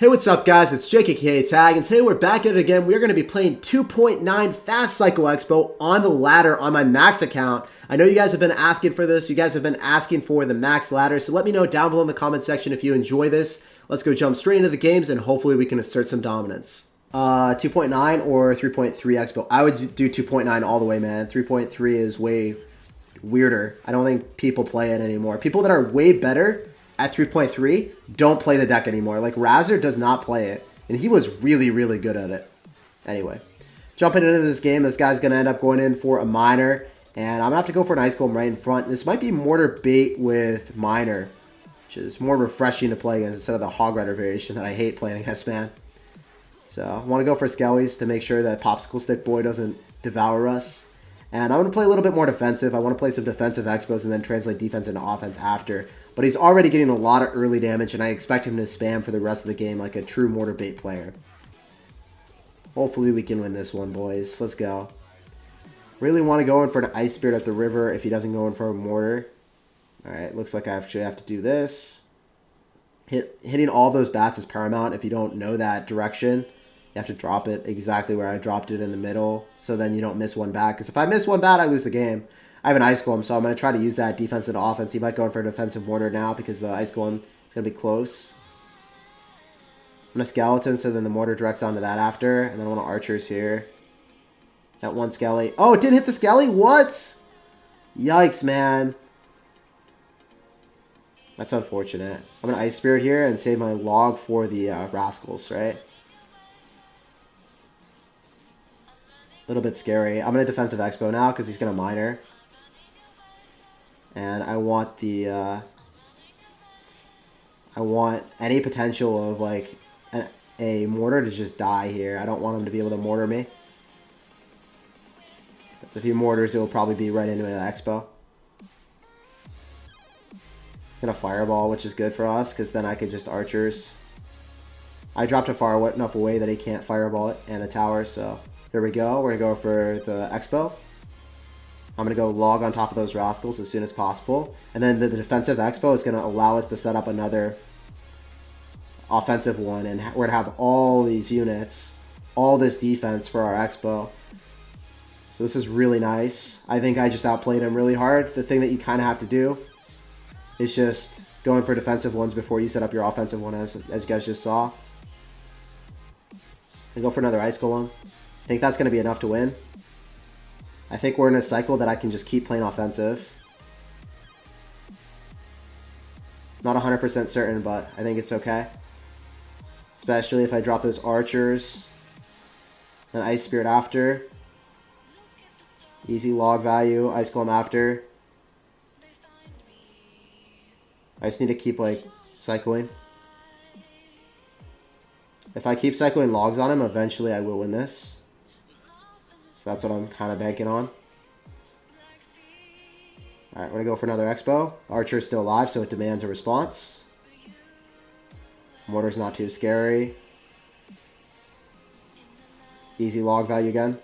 Hey, what's up guys, it's SirTagCR, and today we're back at it again. We're going to be playing 2.9 Fast Cycle Expo on the ladder on my max account. I know you guys have been asking for this, you guys have been asking for the max ladder, so let me know down below in the comment section if you enjoy this. Let's go jump straight into the games and hopefully we can assert some dominance. 2.9 or 3.3 XBOW? I would do 2.9 all the way, man. 3.3 is way weirder. I don't think people play it anymore. People that are way better at 3.3 don't play the deck anymore. Like Razor does not play it, and he was really, really good at it. Anyway, jumping into this game, this guy's going to end up going in for a Miner, and I'm going to have to go for an Ice Golem right in front. This might be Mortar Bait with Miner, which is more refreshing to play against instead of the Hog Rider variation that I hate playing against, man. So I want to go for Skellies to make sure that Popsicle Stick Boy doesn't devour us. And I'm going to play a little bit more defensive. I want to play some defensive expos and then translate defense into offense after. But he's already getting a lot of early damage, and I expect him to spam for the rest of the game like a true Mortar Bait player. Hopefully we can win this one, boys. Let's go. Really want to go in for an Ice Spirit at the river if he doesn't go in for a Mortar. Alright, looks like I actually have to do this. Hitting all those bats is paramount. If you don't know that direction, you have to drop it exactly where I dropped it in the middle, so then you don't miss one bat. Because if I miss one bat, I lose the game. I have an Ice Golem, so I'm going to try to use that defense into offense. He might go in for a defensive Mortar now because the Ice Golem is going to be close. I'm going to Skeleton, so then the Mortar directs onto that after. And then I want to Archers here. That one Skelly. Oh, it didn't hit the Skelly? What? Yikes, man. That's unfortunate. I'm going to Ice Spirit here and save my log for the Rascals, right? A little bit scary. I'm going to Defensive Expo now because he's going to Miner. And I want the, I want any potential of like a Mortar to just die here. I don't want him to be able to Mortar me. So if he Mortars, it will probably be right into an Expo. Gonna Fireball, which is good for us because then I could just Archers. I dropped it far enough away that he can't Fireball it and the tower, so there we go. We're gonna go for the Expo. I'm going to go log on top of those Rascals as soon as possible. And then the defensive Expo is going to allow us to set up another offensive one. And we're going to have all these units, all this defense for our Expo. So this is really nice. I think I just outplayed him really hard. The thing that you kind of have to do is just going for defensive ones before you set up your offensive one, as you guys just saw. And go for another Ice Golem. I think that's going to be enough to win. I think we're in a cycle that I can just keep playing offensive. Not 100% certain, but I think it's okay. Especially if I drop those Archers. An Ice Spirit after. Easy log value. Ice Golem after. I just need to keep, like, cycling. If I keep cycling logs on him, eventually I will win this. So that's what I'm kind of banking on. Alright, we're going to go for another Expo. Archer's still alive, so it demands a response. Mortar's not too scary. Easy log value again.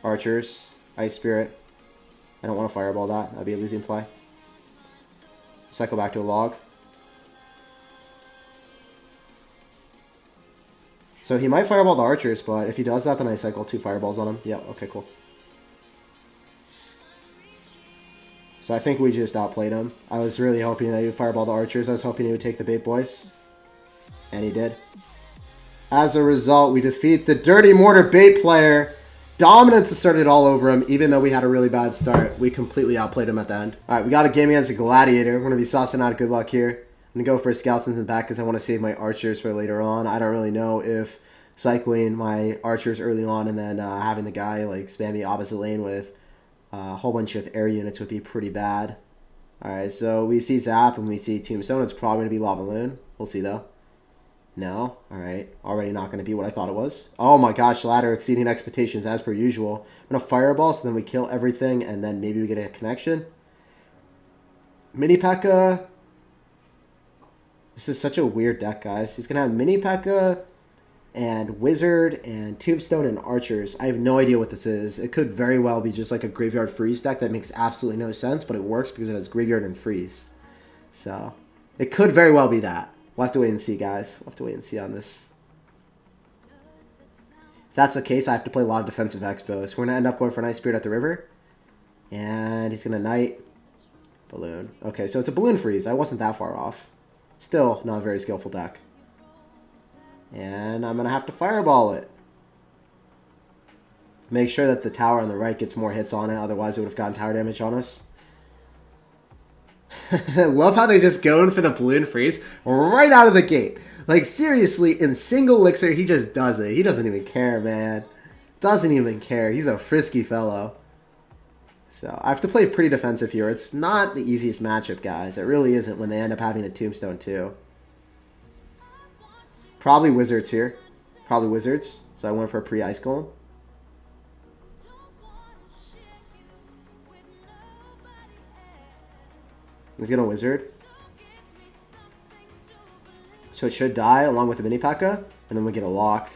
Archers. Ice Spirit. I don't want to Fireball that. That'd be a losing play. Cycle back to a log. So he might Fireball the Archers, but if he does that, then I cycle 2 Fireballs on him. Yep, okay, cool. So I think we just outplayed him. I was really hoping that he would Fireball the Archers. I was hoping he would take the Bait Boys. And he did. As a result, we defeat the Dirty Mortar Bait player. Dominance asserted all over him, even though we had a really bad start. We completely outplayed him at the end. Alright, we got a game against a Gladiator. We're going to be saucing out good luck here. I'm going to go for Skeletons in the back because I want to save my Archers for later on. I don't really know if cycling my Archers early on and then having the guy like spam me opposite lane with a whole bunch of air units would be pretty bad. Alright, so we see Zap and we see Tombstone. It's probably going to be Lava Loon. We'll see though. No? Alright. Already not going to be what I thought it was. Oh my gosh, ladder exceeding expectations as per usual. I'm going to Fireball so then we kill everything and then maybe we get a connection. Mini P.E.K.K.A. This is such a weird deck, guys. He's going to have Mini P.E.K.K.A. and Wizard and Tombstone and Archers. I have no idea what this is. It could very well be just like a Graveyard Freeze deck that makes absolutely no sense, but it works because it has Graveyard and Freeze. So, it could very well be that. We'll have to wait and see, guys. We'll have to wait and see on this. If that's the case, I have to play a lot of defensive expos. We're going to end up going for Night Spirit at the river. And he's going to Knight. Balloon. Okay, so it's a Balloon Freeze. I wasn't that far off. Still not a very skillful deck. And I'm going to have to Fireball it. Make sure that the tower on the right gets more hits on it. Otherwise, it would have gotten tower damage on us. Love how they just go in for the Balloon Freeze right out of the gate. Like, seriously, in single elixir, he just does it. He doesn't even care, man. Doesn't even care. He's a frisky fellow. So, I have to play pretty defensive here. It's not the easiest matchup, guys. It really isn't when they end up having a Tombstone, too. Probably Wizards here. Probably Wizards. So, I went for a pre-Ice Golem. He's going to Wizard. So it should die along with the Mini P.E.K.K.A. And then we get a lock.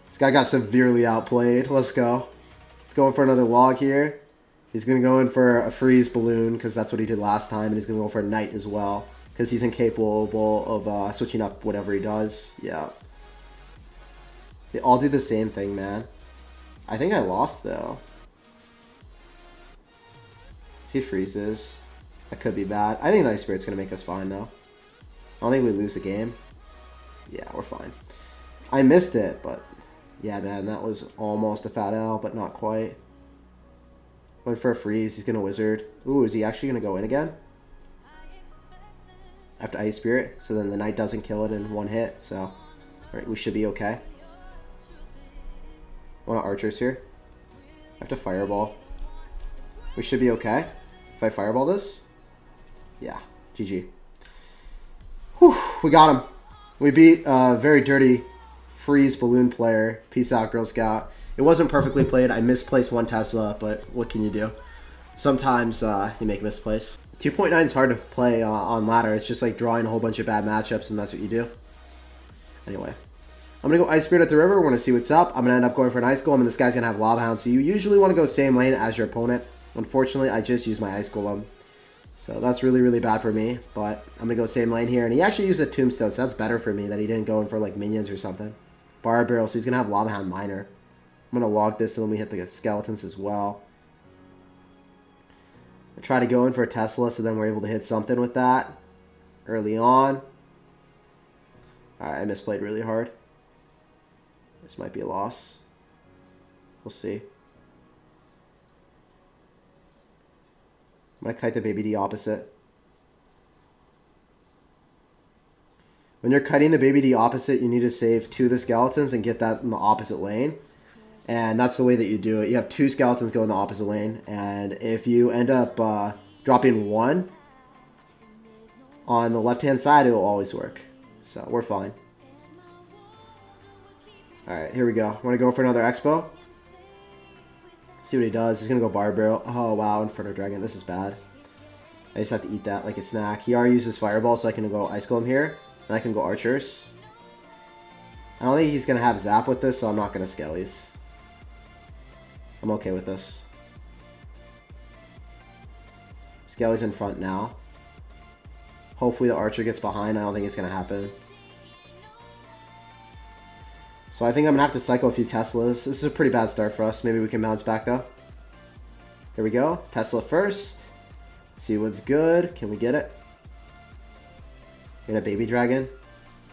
This guy got severely outplayed. Let's go. He's going for another log here. He's going to go in for a freeze balloon because that's what he did last time. And he's going to go for a Knight as well because he's incapable of switching up whatever he does. Yeah. They all do the same thing, man. I think I lost, though. If he freezes, that could be bad. I think Night Spirit's going to make us fine, though. I don't think we lose the game. Yeah, we're fine. I missed it, but yeah, man, that was almost a fat L, but not quite. Went for a freeze. He's going to Wizard. Ooh, is he actually going to go in again? After Ice Spirit. So then the Knight doesn't kill it in one hit. So, all right, we should be okay. One of Archers here. I have to Fireball. We should be okay. If I Fireball this. Yeah, GG. Whew, we got him. We beat a very dirty freeze balloon player. Peace out, Girl Scout. It wasn't perfectly played. I misplaced one Tesla, but what can you do? Sometimes you make misplays. 2.9 is hard to play on ladder. It's just like drawing a whole bunch of bad matchups, and that's what you do. Anyway, I'm going to go Ice Spirit at the river. We're going to see what's up. I'm going to end up going for an Ice Golem, and this guy's going to have Lava Hound. So you usually want to go same lane as your opponent. Unfortunately, I just used my Ice Golem. So that's really, really bad for me. But I'm going to go same lane here. And he actually used a Tombstone, so that's better for me that he didn't go in for like minions or something. Bar Barrel, so he's going to have Lava Hound Miner. I'm going to log this and then we hit the skeletons as well. I try to go in for a Tesla so then we're able to hit something with that early on. Alright, I misplayed really hard. This might be a loss. We'll see. I'm going to kite the Baby D opposite. When you're kiting the Baby D opposite, you need to save 2 of the skeletons and get that in the opposite lane. And that's the way that you do it. You have 2 skeletons go in the opposite lane. And if you end up dropping 1 on the left-hand side, it will always work. So we're fine. Alright, here we go. I'm going to go for another Expo. See what he does. He's going to go Bar Barrel. Oh, wow. Inferno Dragon. This is bad. I just have to eat that like a snack. He already uses Fireball, so I can go Ice Golem here. And I can go Archers. I don't think he's going to have Zap with this, so I'm not going to Skellies. I'm okay with this. Skelly's in front now. Hopefully the Archer gets behind. I don't think it's going to happen. So I think I'm going to have to cycle a few Teslas. This is a pretty bad start for us. Maybe we can bounce back though. Here we go. Tesla first. See what's good. Can we get it? Get a Baby Dragon.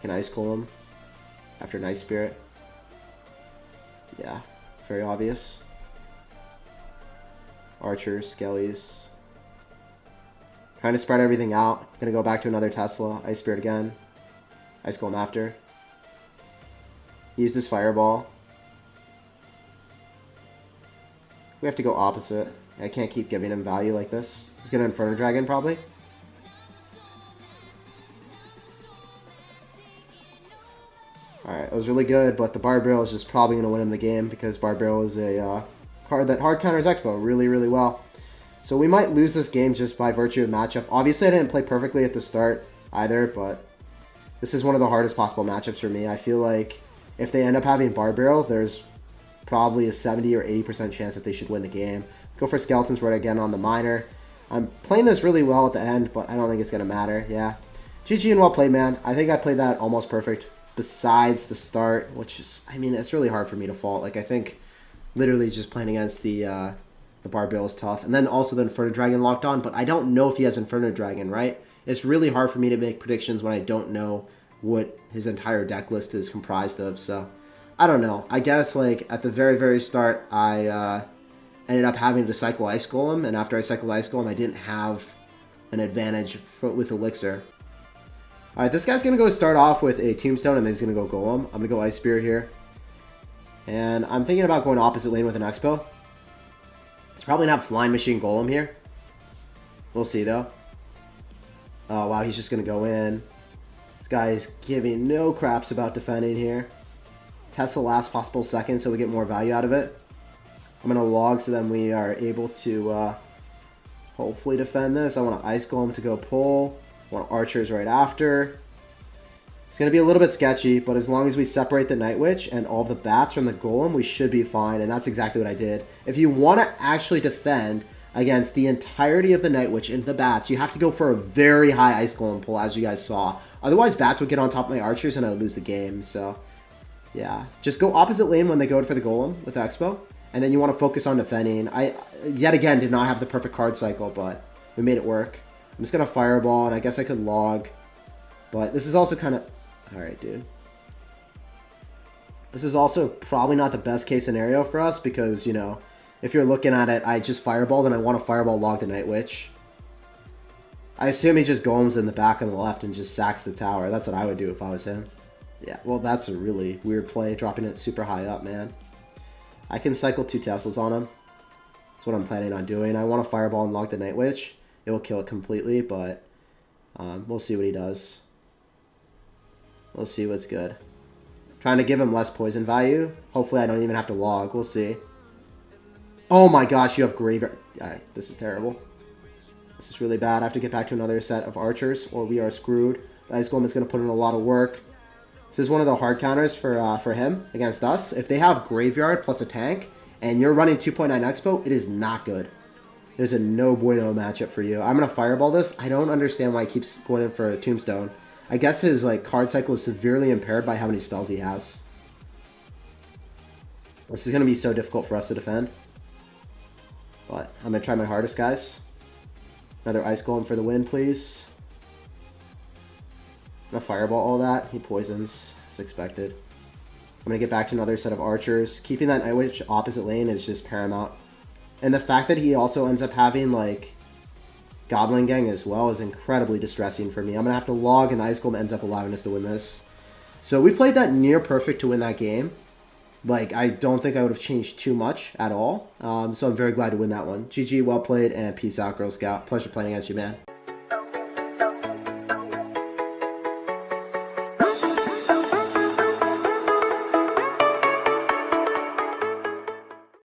Can Ice Golem after Night Spirit. Yeah, very obvious. Archers, Skellies. Trying to spread everything out. Gonna go back to another Tesla. Ice Spirit again. Ice Golem after. Use this Fireball. We have to go opposite. I can't keep giving him value like this. He's gonna Inferno Dragon probably. Alright, it was really good, but the Bar Barrel is just probably going to win him the game because Bar Barrel is a card that hard counters Expo really, really well. So we might lose this game just by virtue of matchup. Obviously, I didn't play perfectly at the start either, but this is one of the hardest possible matchups for me. I feel like if they end up having Bar Barrel, there's probably a 70 or 80% chance that they should win the game. Go for Skeletons right again on the Miner. I'm playing this really well at the end, but I don't think it's going to matter. Yeah. GG and well played, man. I think I played that almost perfect. Besides the start, which is, I mean, it's really hard for me to fault. Like, I think literally just playing against the Barbell is tough. And then also the Inferno Dragon locked on, but I don't know if he has Inferno Dragon, right? It's really hard for me to make predictions when I don't know what his entire deck list is comprised of, so I don't know. I guess, like, at the very, very start, I ended up having to cycle Ice Golem, and after I cycled Ice Golem, I didn't have an advantage with Elixir. Alright, this guy's going to go start off with a Tombstone, and then he's going to go Golem. I'm going to go Ice Spear here. And I'm thinking about going opposite lane with an Expo. He's probably going to have Flying Machine Golem here. We'll see, though. Oh, wow, he's just going to go in. This guy is giving no craps about defending here. Test the last possible second so we get more value out of it. I'm going to log so then we are able to hopefully defend this. I want an Ice Golem to go pull. I want Archers right after. It's going to be a little bit sketchy, but as long as we separate the Night Witch and all the bats from the Golem, we should be fine, and that's exactly what I did. If you want to actually defend against the entirety of the Night Witch and the bats, you have to go for a very high Ice Golem pull, as you guys saw. Otherwise, bats would get on top of my Archers and I would lose the game, so yeah. Just go opposite lane when they go for the Golem with Expo. And then you want to focus on defending. I, yet again, did not have the perfect card cycle, but we made it work. I'm just going to Fireball, and I guess I could log. But this is also kind of... Alright, dude. This is also probably not the best case scenario for us, because, you know, if you're looking at it, I just Fireballed, and I want to Fireball log the Night Witch. I assume he just Golems in the back on the left and just sacks the tower. That's what I would do if I was him. Yeah, well, that's a really weird play, dropping it super high up, man. I can cycle 2 Teslas on him. That's what I'm planning on doing. I want to Fireball and log the Night Witch. It will kill it completely, but we'll see what he does. We'll see what's good. Trying to give him less poison value. Hopefully I don't even have to log. We'll see. Oh my gosh, you have Graveyard. Alright, this is terrible. This is really bad. I have to get back to another set of Archers, or we are screwed. The Ice Golem is going to put in a lot of work. This is one of the hard counters for him against us. If they have Graveyard plus a tank, and you're running 2.9 XBOW, it is not good. It is a no bueno matchup for you. I'm going to Fireball this. I don't understand why he keeps going in for a Tombstone. I guess his card cycle is severely impaired by how many spells he has. This is going to be so difficult for us to defend. But I'm going to try my hardest, guys. Another Ice Golem for the win, please. I'm going to Fireball all that. He poisons, as expected. I'm going to get back to another set of Archers. Keeping that Night Witch opposite lane is just paramount. And the fact that he also ends up having, Goblin Gang as well is incredibly distressing for me. I'm going to have to log, and the Ice Golem ends up allowing us to win this. So we played that near perfect to win that game. I don't think I would have changed too much at all. So I'm very glad to win that one. GG, well played, and peace out, Girl Scout. Pleasure playing against you, man.